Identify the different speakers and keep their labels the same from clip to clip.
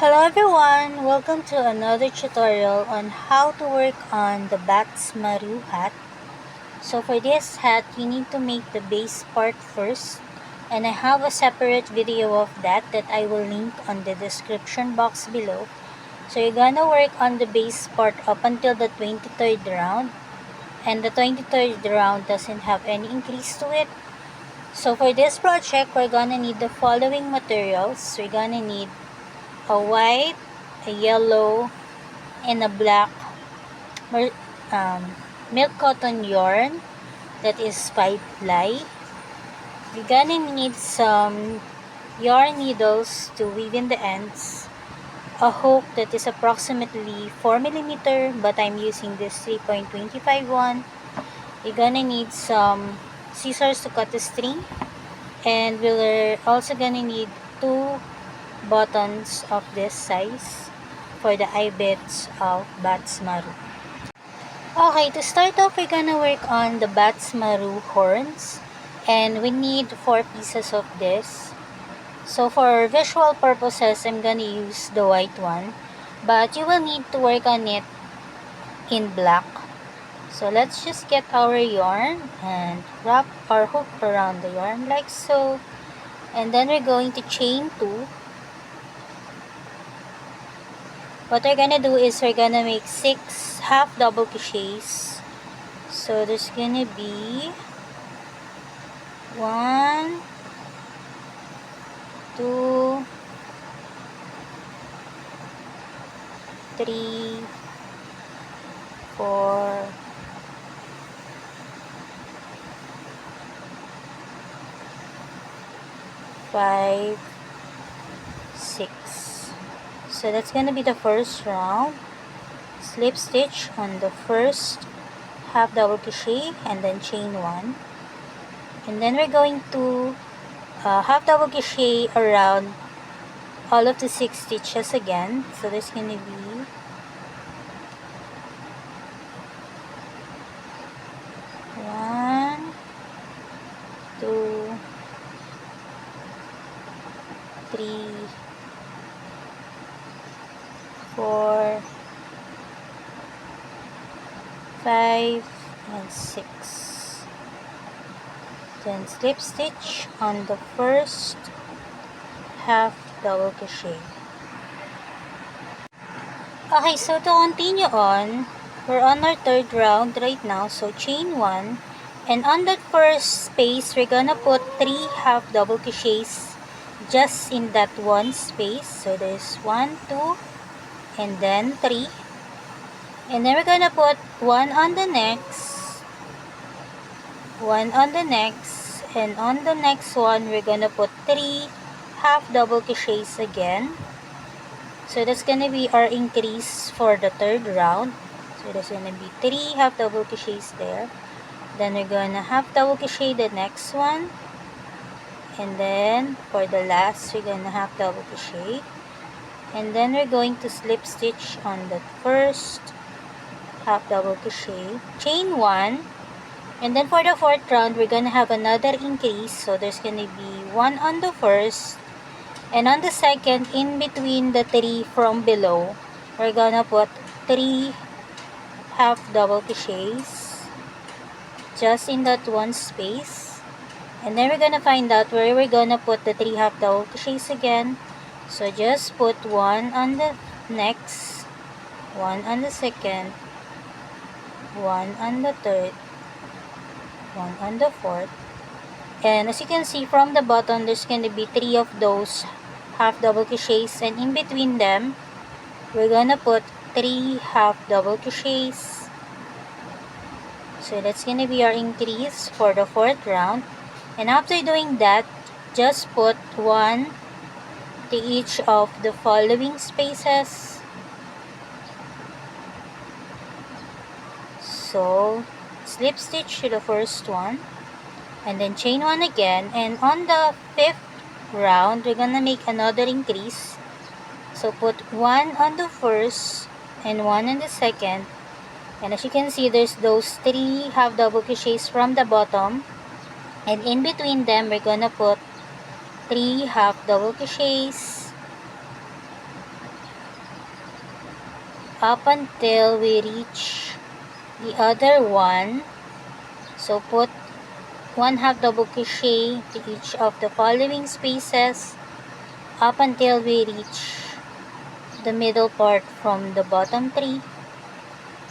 Speaker 1: Hello everyone! Welcome to another tutorial on how to work on the Badtz Maru hat. So for this hat, you need to make the base part first, and I have a separate video of that I will link on the description box below. So you're gonna work on the base part up until the 23rd round, and the 23rd round doesn't have any increase to it. So for this project, we're gonna need the following materials. We're gonna need a white, a yellow, and a black milk cotton yarn that is 5 ply. You're gonna need some yarn needles to weave in the ends, a hook that is approximately 4mm, but I'm using this 3.25 one. You're gonna need some scissors to cut the string, and we're also gonna need 2 buttons of this size for the eye bits of Badtz Maru. Okay, to start off, we're gonna work on the Badtz Maru horns, and we need 4 pieces of this. So for visual purposes, I'm gonna use the white one, but you will need to work on it in black. So let's just get our yarn and wrap our hook around the yarn like so, and then we're going to chain 2. What we're gonna do is we're gonna make 6 half double crochets. So there's gonna be 1, 2, 3, 4, 5, 6. So that's gonna be the first round. Slip stitch on the first half double crochet and then chain 1, and then we're going to half double crochet around all of the 6 stitches again. So there's gonna be 1, 2, 3, 4, 5, and 6. Then slip stitch on the first half double crochet. Okay, so to continue on, we're on our 3rd round right now. So chain 1, and on that first space, we're gonna put 3 half double crochets just in that one space. So there's 1, 2, and then 3. And then we're gonna put 1 on the next, 1 on the next, and on the next one, we're gonna put 3 half double crochets again. So that's gonna be our increase for the 3rd round. So there's gonna be 3 half double crochets there. Then we're gonna half double crochet the next one, and then for the last, we're gonna half double crochet, and then we're going to slip stitch on the first half double crochet, chain 1, and then for the 4th round, we're gonna have another increase. So there's gonna be 1 on the first, and on the second, in between the 3 from below, we're gonna put 3 half double crochets just in that one space. And then we're gonna find out where we're gonna put the 3 half double crochets again. So just put 1 on the next, 1 on the second, 1 on the 3rd, 1 on the 4th. And as you can see from the bottom, there's gonna be 3 of those half double crochets, and in between them, we're gonna put 3 half double crochets. So that's gonna be our increase for the 4th round. And after doing that, just put 1 to each of the following spaces. So slip stitch to the first one, and then chain 1 again, and on the 5th round, we're gonna make another increase. So put 1 on the first and 1 on the second, and as you can see, there's those 3 half double crochets from the bottom, and in between them, we're gonna put 3 half double crochets, up until we reach the other one. So put 1/2 double crochet to each of the following spaces up until we reach the middle part from the bottom 3.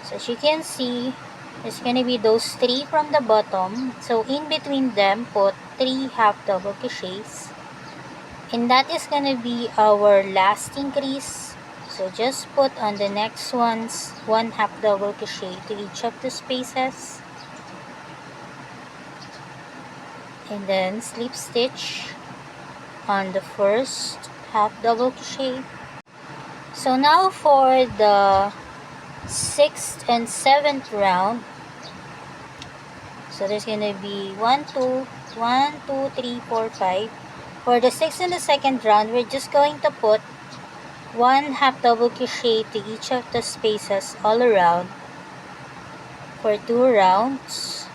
Speaker 1: So as you can see, there's gonna be those 3 from the bottom. So in between them, put 3 half double crochets. And that is gonna be our last increase. So just put on the next ones 1 half double crochet to each of the spaces. And then slip stitch on the first half double crochet. So now for the 6th and 7th round, so there's gonna be 1 2 3 4 5. For the 6th and the 2nd round, we're just going to put 1 half double crochet to each of the spaces all around for 2 rounds.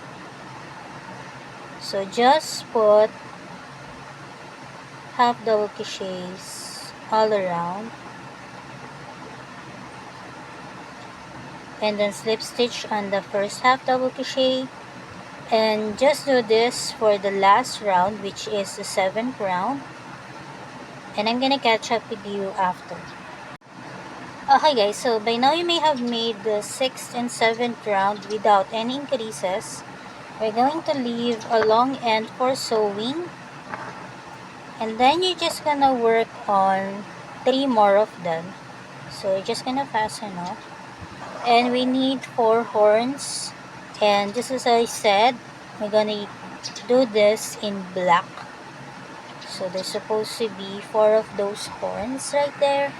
Speaker 1: So just put half double crochets all around, and then slip stitch on the first half double crochet, and just do this for the last round, which is the 7th round, and I'm gonna catch up with you after. Okay guys, so by now you may have made the 6th and 7th round without any increases. We're going to leave a long end for sewing, and then you're just gonna work on 3 more of them. So you're just gonna fasten off, and we need 4 horns, and just as I said, we're gonna do this in black. So there's supposed to be 4 of those horns right there.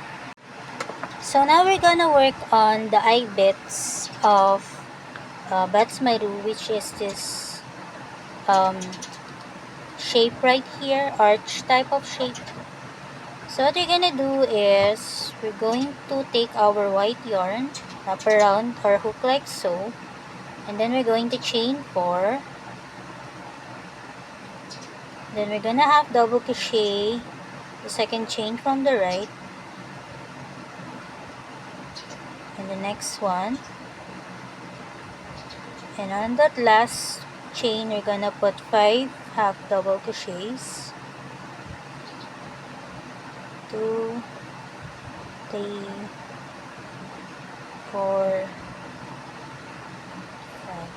Speaker 1: So now we're gonna work on the eye bits of Badtz Maru, which is this shape right here, arch type of shape. So what we're gonna do is we're going to take our white yarn, wrap around our hook like so, and then we're going to chain 4. Then we're gonna half double crochet the second chain from the right, and the next one, and on that last chain we're gonna put 5 half double crochets. 2 3 4 5.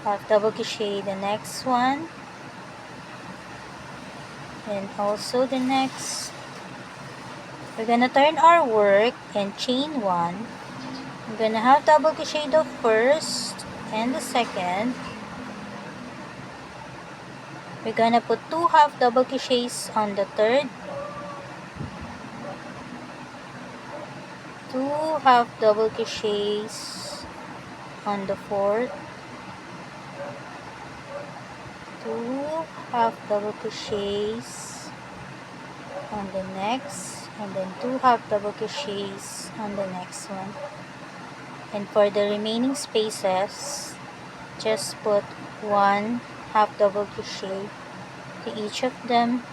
Speaker 1: Half double crochet the next one, and also the next. We're gonna turn our work and chain 1. I'm gonna half double crochet the first and the second. We're gonna put 2 half double crochets on the third, 2 half double crochets on the fourth, 2 half double crochets on the next, and then 2 half double crochets on the next one. And for the remaining spaces, just put 1 half double crochet to each of them.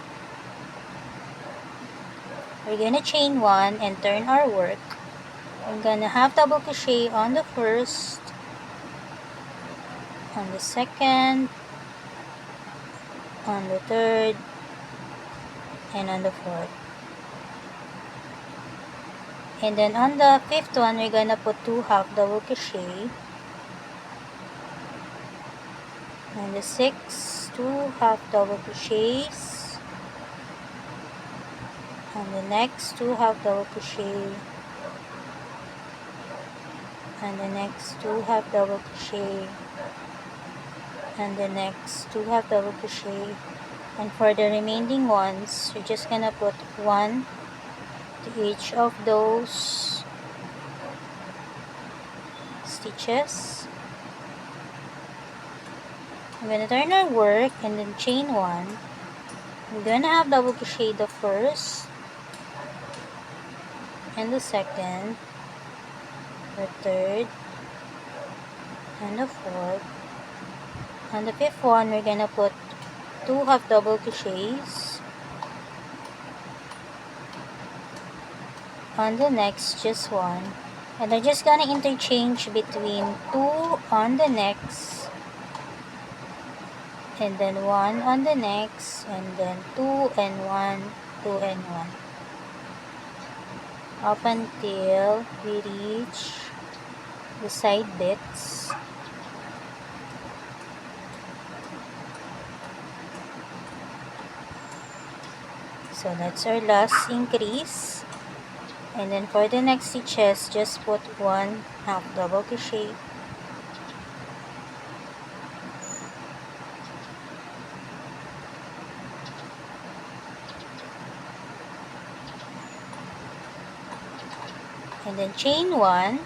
Speaker 1: We're gonna chain 1 and turn our work. I'm gonna half double crochet on the first, on the second, on the third, and on the fourth. And then on the 5th one, we're gonna put 2 half double crochet. And the 6th, 2 half double crochets. And the next 2 half double crochet. And the next 2 half double crochet. And the next 2 half double crochet. And for the remaining ones, you're just gonna put 1 to each of those stitches. I'm gonna turn our work and then chain 1. We're gonna have double crochet the first and the second, the third, and the fourth. On the 5th one, we're gonna put 2 half double crochets, on the next, just 1. And I'm just gonna interchange between 2 on the next, and then 1 on the next, and then 2 and 1, 2 and 1, up until we reach the side bits. So that's our last increase. And then for the next stitches, just put 1 half double crochet, and then chain 1,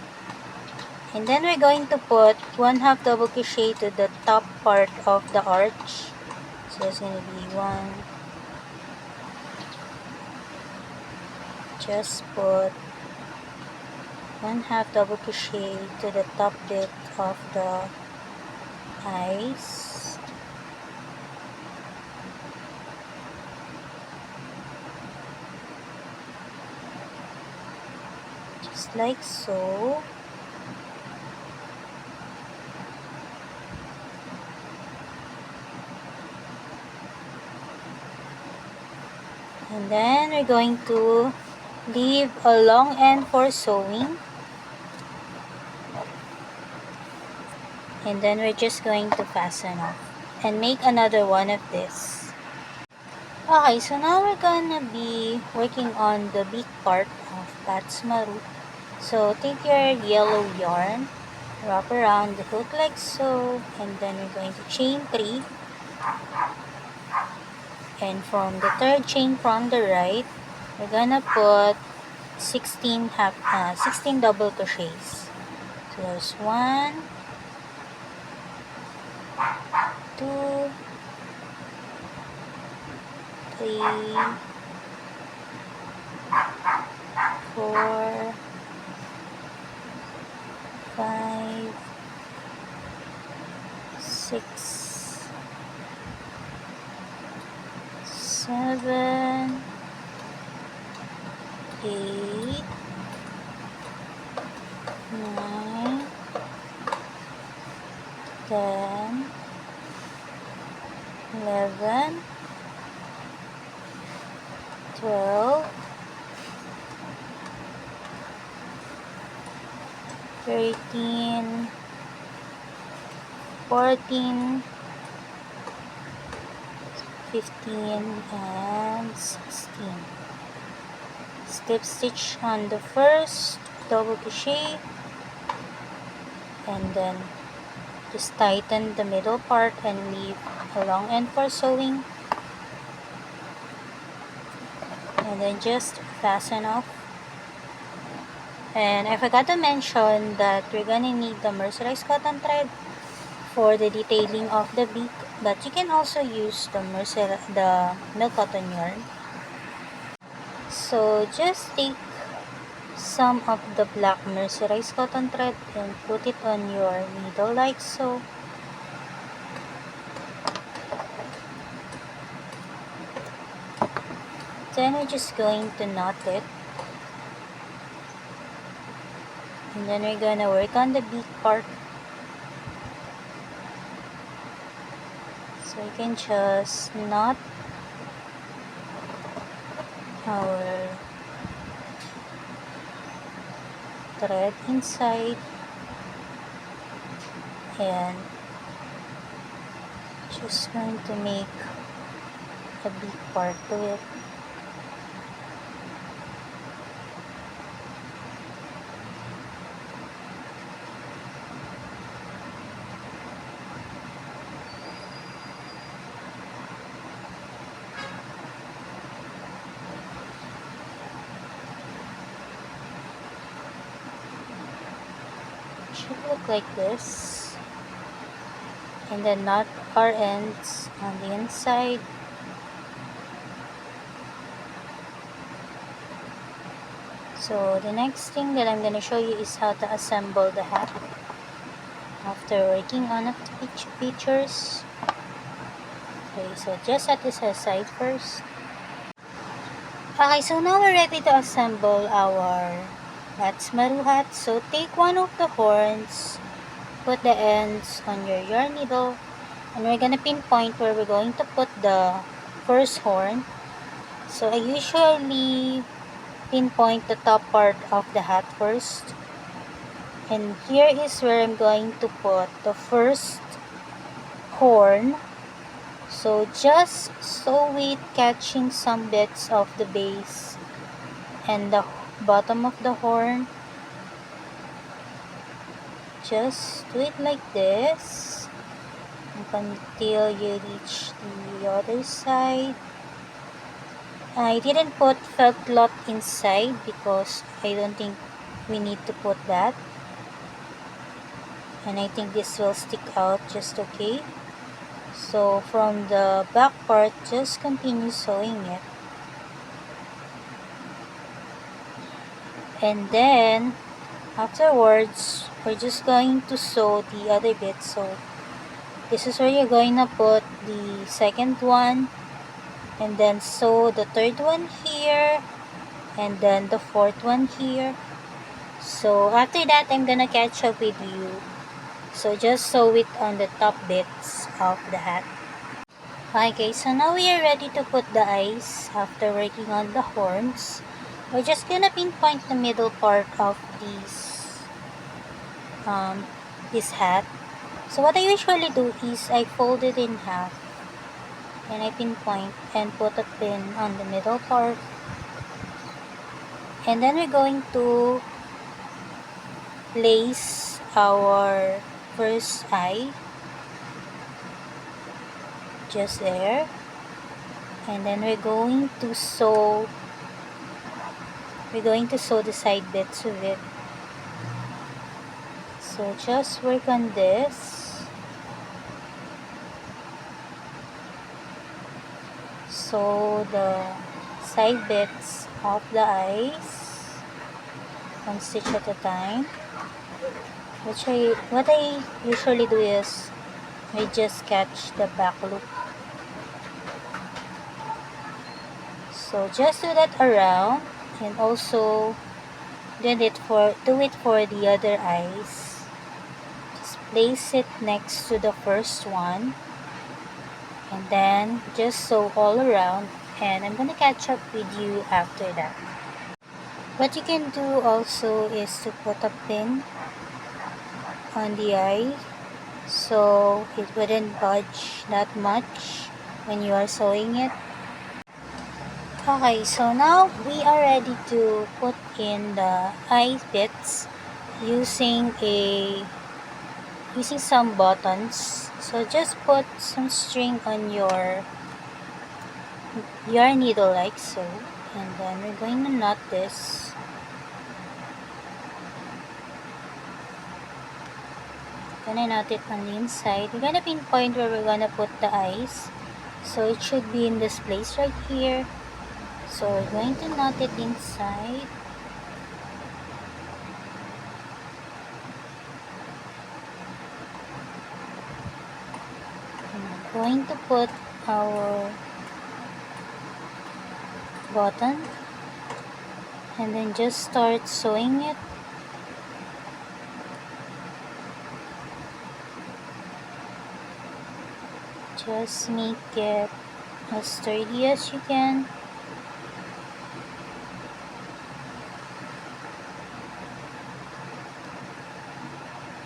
Speaker 1: and then we're going to put 1 half double crochet to the top part of the arch. So it's going to be 1, just put 1 half double crochet to the top bit of the eyes, just like so. And then we're going to leave a long end for sewing, and then we're just going to fasten off and make another one of this. Okay, so now we're gonna be working on the big part of Badtz Maru. So take your yellow yarn, wrap around the hook like so, and then we're going to chain 3, and from the third chain from the right, we're gonna put 16 double crochets. So there's 1, 2, 3, 4, 5, 6, 7, 8, 9, 10, 11, 12, 13, 14, 15, and 16. Slip stitch on the first, double crochet, and then just tighten the middle part and leave a long end for sewing, and then just fasten off. And I forgot to mention that we're gonna need the mercerized cotton thread for the detailing of the beak, but you can also use the milk cotton yarn. So just take some of the black mercerized cotton thread and put it on your needle like so. Then we're just going to knot it, and then we're gonna work on the beak part. So you can just knot our thread inside and just going to make a big part to it. Should look like this, and then knot our ends on the inside. So the next thing that I'm going to show you is how to assemble the hat after working on the features. Okay, so just set this aside first. Okay, so now we're ready to assemble our Badtz Maru hat. So take one of the horns, put the ends on your yarn needle, and we're gonna pinpoint where we're going to put the first horn. So I usually pinpoint the top part of the hat first, and here is where I'm going to put the first horn. So just sew it, catching some bits of the base and the bottom of the horn. Just do it like this until you reach the other side. I didn't put felt cloth inside because I don't think we need to put that, and I think this will stick out just okay. So from the back part, just continue sewing it, and then afterwards we're just going to sew the other bit. So this is where you're going to put the second one, and then sew the third one here, and then the fourth one here. So after that, I'm gonna catch up with you. So just sew it on the top bits of the hat. Okay, so now we are ready to put the eyes after working on the horns. We're just gonna pinpoint the middle part of this hat. So what I usually do is I fold it in half, and I pinpoint and put a pin on the middle part, and then we're going to place our first eye just there, and then we're going to sew the side bits of it. So just work on this. Sew the side bits of the eyes, one stitch at a time. What I usually do is I just catch the back loop. So just do that around, and also do it for the other eyes. Just place it next to the first one, and then just sew all around, and I'm gonna catch up with you after that. What you can do also is to put a pin on the eye so it wouldn't budge that much when you are sewing it. Okay, so now we are ready to put in the eye bits using some buttons. So just put some string on your yarn needle like so, and then we're going to knot this. Gonna knot it on the inside. We're gonna pinpoint where we're gonna put the eyes, so it should be in this place right here. So we're going to knot it inside. And we're going to put our button, and then just start sewing it. Just make it as sturdy as you can.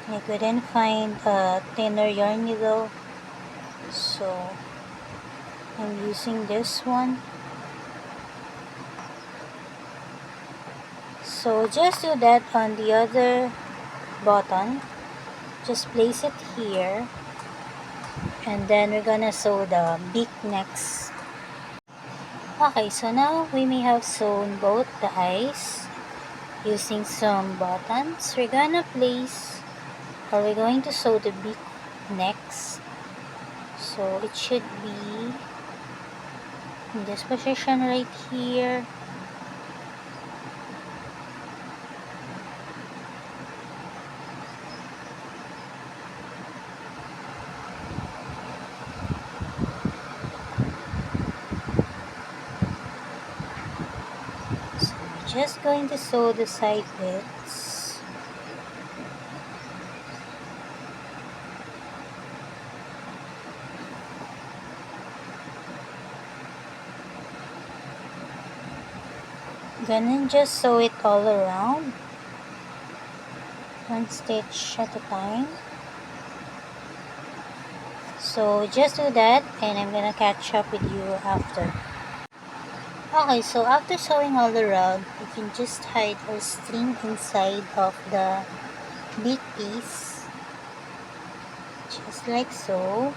Speaker 1: I couldn't find a thinner yarn needle, so I'm using this one. So just do that on the other button. Just place it here, and then we're gonna sew the beak next. Okay, so now we may have sewn both the eyes using some buttons. We're going to sew the beak next. So it should be in this position right here. just going to sew the side bits. Gonna just sew it all around, one stitch at a time. So just do that, and I'm gonna catch up with you after. Okay, so after sewing all around, you can just hide or string inside of the big piece, just like so,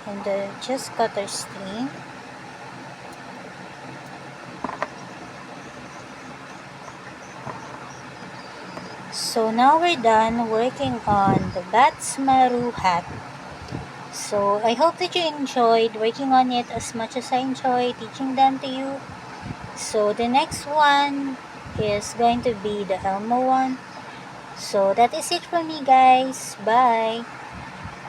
Speaker 1: and just cut our string. So now we're done working on the Badtz Maru hat. So I hope that you enjoyed working on it as much as I enjoyed teaching them to you. So the next one is going to be the Elmo one. So that is it for me, guys. Bye.